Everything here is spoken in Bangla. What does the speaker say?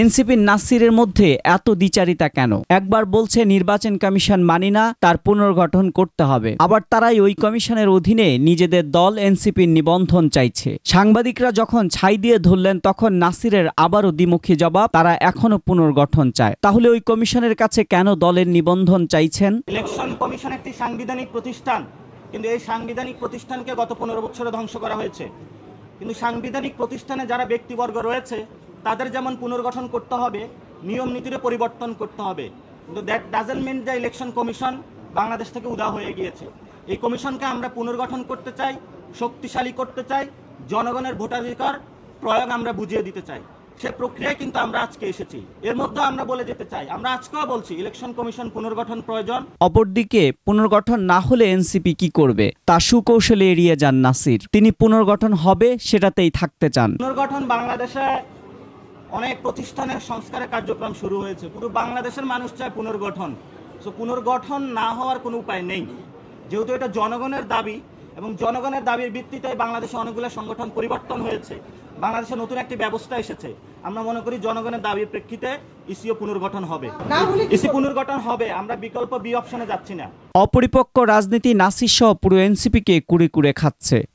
এনসিপির নাসিরের মধ্যে এত দ্বিচারিতা কেন? একবার বলছে নির্বাচন কমিশন মানি না, তার পুনর্গঠন করতে হবে, আবার তারাই ওই কমিশনের অধীনে নিজেদের দল এনসিপির নিবন্ধন চাইছে। সাংবাদিকরা যখন ছাই দিয়ে ধরলেন তখন নাসিরের আবারও দ্বিমুখী জবাব, তারা এখনো পুনর্গঠন চায়। তাহলে ওই কমিশনের কাছে কেন দলের নিবন্ধন চাইছেন? ইলেকশন কমিশন একটি সাংবিধানিক প্রতিষ্ঠান, কিন্তু এই সাংবিধানিক প্রতিষ্ঠানকে গত 15 বছরে ধ্বংস করা হয়েছে। কিন্তু সাংবিধানিক প্রতিষ্ঠানে যারা ব্যক্তিবর্গ রয়েছে তাদের যেমন পুনর্গঠন করতে হবে, নিয়ম নীতির পরিবর্তন করতে হবে, কিন্তু দ্যাট ডাজন্ট মিন যে ইলেকশন কমিশন বাংলাদেশ থেকে উধাও হয়ে গিয়েছে। এই কমিশনকে আমরা পুনর্গঠন করতে চাই, শক্তিশালী করতে চাই, জনগণের ভোটাধিকার প্রয়োগ আমরা বুঝিয়ে দিতে চাই। সে প্রক্রিয়ায় কিন্তু আমরা আজকে এসেছি। এর মধ্যে আমরা বলে যেতে চাই, আমরা আজকেও বলছি ইলেকশন কমিশন পুনর্গঠন প্রয়োজন। অপরদিকে পুনর্গঠন না হলে এনসিপি কি করবে তা সুকৌশলে এড়িয়ে যান নাসির। তিনি পুনর্গঠন হবে সেটাতেই থাকতে চান। পুনর্গঠন বাংলাদেশে অনেক প্রতিষ্ঠানের সংস্কারের কার্যক্রম শুরু হয়েছে, পুরো বাংলাদেশের মানুষ চায় পুনর্গঠন। সো পুনর্গঠন না হওয়ার কোনো উপায় নেই, যেহেতু এটা জনগণের দাবি এবং জনগণের দাবির ভিত্তিতে বাংলাদেশে অনেকগুলো সংগঠন পরিবর্তন হয়েছে, বাংলাদেশে নতুন একটি ব্যবস্থা এসেছে। আমরা মনে করি জনগণের দাবির প্রেক্ষিতে ইসিও পুনর্গঠন হবে, ইসি পুনর্গঠন হবে। আমরা বিকল্প বি অপশনে যাচ্ছি না। অপরিপক্ক রাজনীতি নাসির সহ পুরো এনসিপিকে কুড়ে কুড়ে খাচ্ছে।